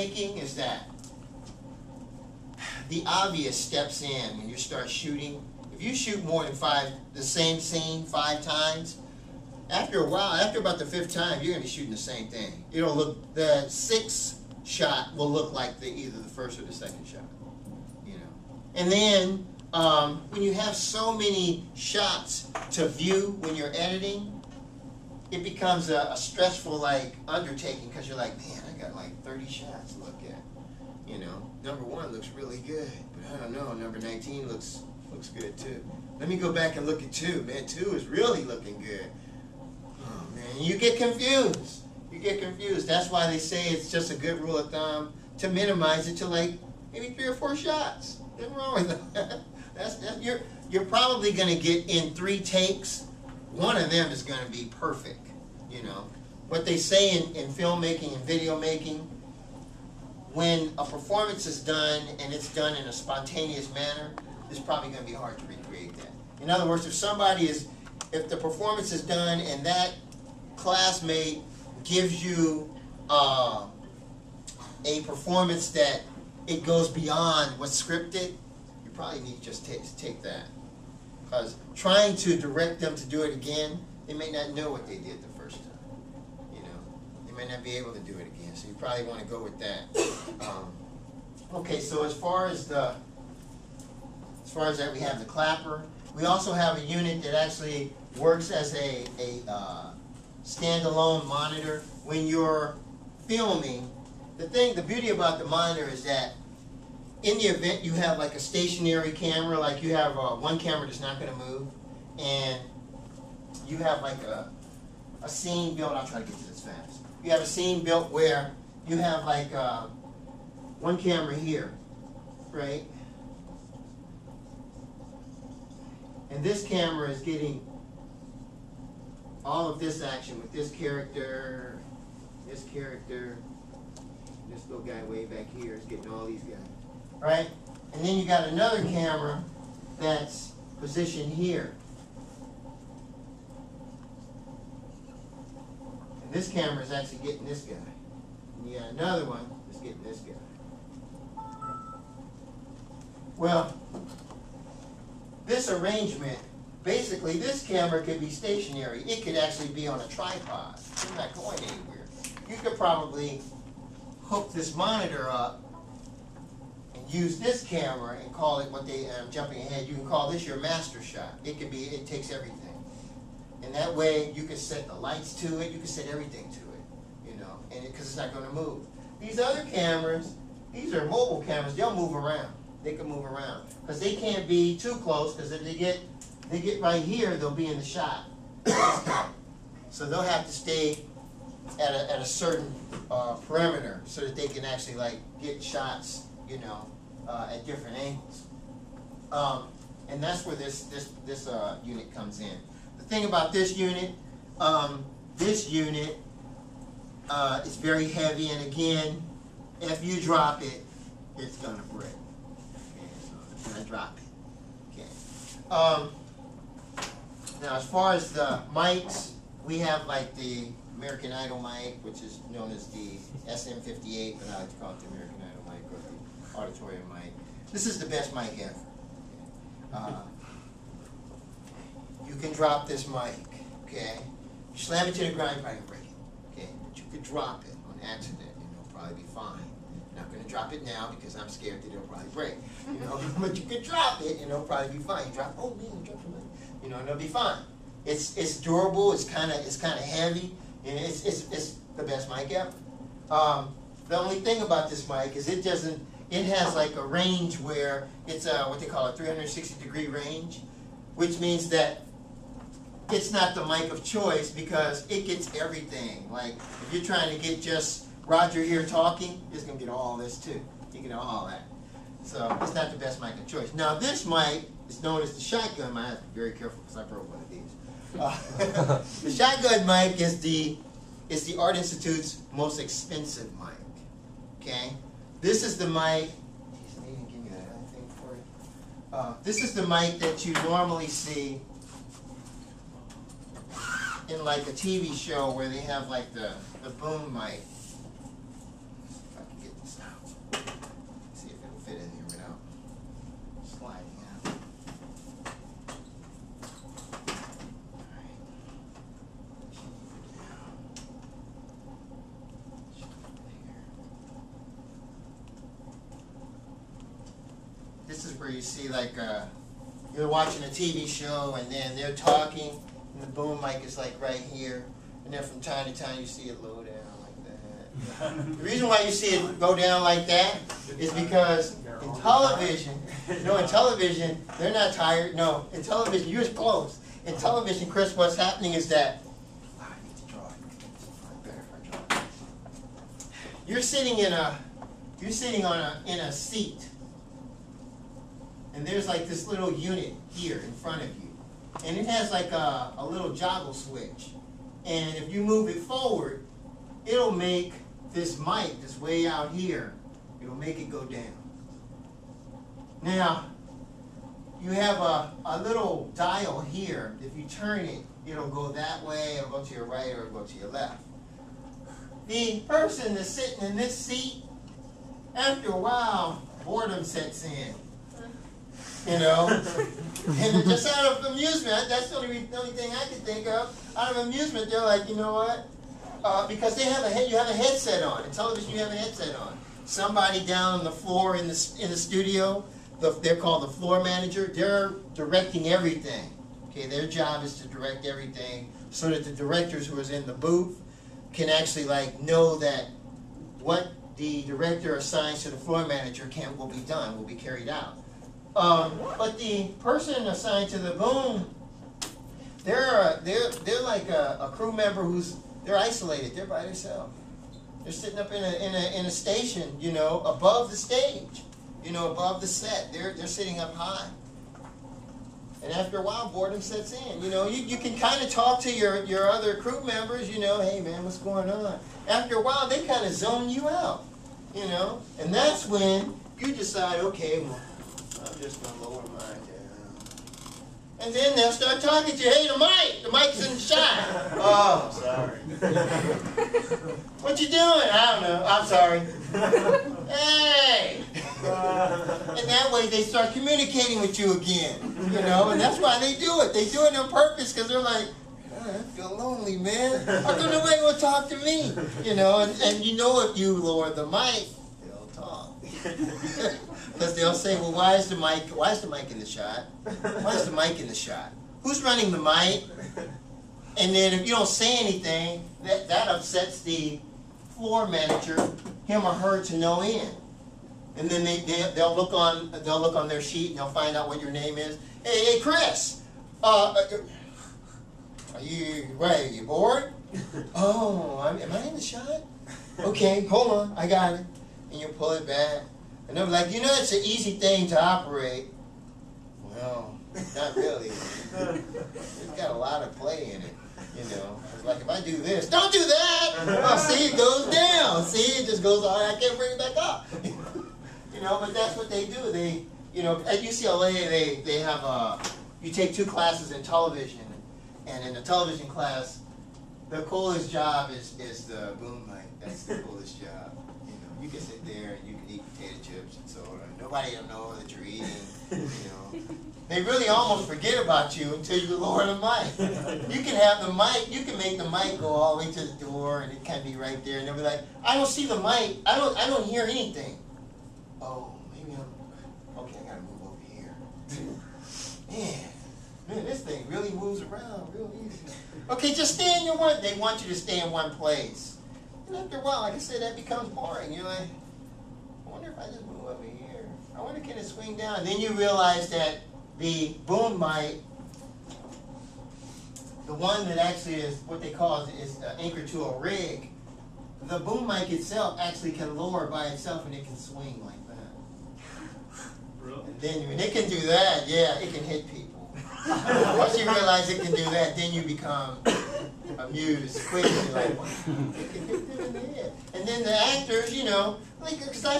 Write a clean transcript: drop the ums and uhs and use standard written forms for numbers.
filmmaking is that the obvious steps in when you start shooting. If you shoot more than the same scene 5 times, after a while, after about the 5th time, you're going to be shooting the same thing. It'll look, the 6th shot will look like either the 1st or the 2nd shot. You know. And then when you have so many shots to view when you're editing, it becomes a stressful undertaking, because you're like, man, I got 30 shots to look at. You know, number 1 looks really good, but I don't know, number 19 looks good too. Let me go back and look at 2. Man, 2 is really looking good. Oh man, you get confused. You get confused. That's why they say it's just a good rule of thumb to minimize it to maybe 3 or 4 shots. Nothing wrong with that. You're probably going to get in 3 takes. One of them is going to be perfect. You know what they say in filmmaking and video making. When a performance is done and it's done in a spontaneous manner, it's probably going to be hard to recreate that. In other words, if the performance is done and that classmate gives you a performance that it goes beyond what's scripted, you probably need to just take that. Because trying to direct them to do it again, they may not know what they did the first time. You know, they may not be able to do it again. So you probably want to go with that. Okay, so as far as that, we have the clapper. We also have a unit that actually works as a standalone monitor. When you're filming, the beauty about the monitor is that in the event you have a stationary camera, like you have one camera that's not going to move, and you have a scene built. I'll try to get to this fast. You have a scene built where you have one camera here, right? And this camera is getting all of this action with this character, this little guy way back here is getting all these guys. Right? And then you got another camera that's positioned here. And this camera is actually getting this guy. And you got another one that's getting this guy. Well, this arrangement, basically this camera could be stationary. It could actually be on a tripod. It's not going anywhere. You could probably hook this monitor up and use this camera and call it I'm jumping ahead, you can call this your master shot. It takes everything. And that way you can set the lights to it, you can set everything to it, you know, and because it's not going to move. These other cameras, these are mobile cameras, they'll move around. They can move around. Because they can't be too close, because if they get right here, they'll be in the shot. So they'll have to stay at a certain perimeter so that they can actually get shots, you know, at different angles. And that's where this unit comes in. The thing about this unit is very heavy, and again, if you drop it, it's gonna break. Okay, so it's gonna drop it. Okay. Now, as far as the mics, we have the American Idol mic, which is known as the SM58, but I like to call it the American Idol mic or the auditorium mic. This is the best mic ever. You can drop this mic, okay? You slam it to the ground, you're probably gonna break it, okay? But you could drop it on accident, and it'll probably be fine. I'm not gonna drop it now because I'm scared that it'll probably break, you know? But you could drop it, and it'll probably be fine. You drop, oh man, you dropped the mic, you know, and it'll be fine. It's durable. It's kind of heavy, and it's the best mic ever. The only thing about this mic is it has a range where it's what they call a 360-degree range, which means that it's not the mic of choice because it gets everything. If you're trying to get just Roger here talking, it's gonna get all this too. You get all that. So it's not the best mic of choice. Now this mic is known as the shotgun mic. I have to be very careful because I broke one of these. The shotgun mic is the Art Institute's most expensive mic. Okay, this is the mic. Geez, they didn't give me that other thing for it. This is the mic that you normally see in a TV show where they have the boom mic. If I can get this where you see like you're watching a TV show and then they're talking and the boom mic is like right here, and then from time to time you see it low down like that. The reason why you see it go down like that is because in television, in television they're not tired. No, in television you're close. In television, Chris, what's happening is that you're sitting in a seat, and there's like this little unit here in front of you, and it has like a little joggle switch, and if you move it forward, it'll make this mic that's way out here, it'll make it go down. Now, you have a little dial here. If you turn it, it'll go that way, it'll go to your right, or it'll go to your left. The person that's sitting in this seat, after a while, boredom sets in. And just out of amusement, that's the only thing I can think of. Out of amusement, they're like, you know what? Because you have a headset on. In television, you have a headset on. Somebody down on the floor in the studio, they're called the floor manager. They're directing everything. Okay, their job is to direct everything so that the directors who is in the booth can actually know that what the director assigns to the floor manager will be done, will be carried out. But the person assigned to the boom, they're like a crew member they're isolated. They're by themselves. They're sitting up in a station, above the stage, above the set. They're sitting up high. And after a while, boredom sets in. You can kind of talk to your other crew members, hey man, what's going on? After a while, they kind of zone you out, And that's when you decide, okay, well, I'm just going to lower mine down. And then they'll start talking to you, hey, the mic's in the shot. Oh, sorry. What you doing? I don't know. I'm sorry. Hey! And that way they start communicating with you again, and that's why they do it. They do it on purpose because they're like, I feel lonely, man. How come nobody will talk to me? And if you lower the mic, they'll talk. Because they'll say, well, why is the mic in the shot? Why is the mic in the shot? Who's running the mic? And then if you don't say anything, that upsets the floor manager, him or her, to no end. And then they'll look on their sheet and they'll find out what your name is. Hey, Chris, are you bored? Oh, am I in the shot? Okay, hold on, I got it. And you pull it back. And they're like, it's an easy thing to operate. Well, not really. It's got a lot of play in it. It's like if I do this, don't do that. Oh, see, it goes down. See, it just goes on. I can't bring it back up. But that's what they do. They, at UCLA, they have you take 2 classes in television, and in the television class, the coolest job is the boom mic. That's the coolest job. You can sit there and you can eat potato chips and soda. Nobody will know that you're eating. They really almost forget about you until you lower the mic. You can have the mic. You can make the mic go all the way to the door, and it can be right there. And they'll be like, I don't see the mic. I don't hear anything. Oh, maybe okay, I gotta move over here. Man, this thing really moves around real easy. Okay, just stay in they want you to stay in one place. And after a while, like I said, that becomes boring. You're like, I wonder if I just move over here. I wonder, can it swing down? And then you realize that the boom mic, the one that actually is what they call is anchored to a rig, the boom mic itself actually can lower by itself and it can swing like that. Really? And then when it can do that, yeah, it can hit people. Once you realize it can do that, then you become amused quickly, like, it can hit them in the head. And then the actors, because I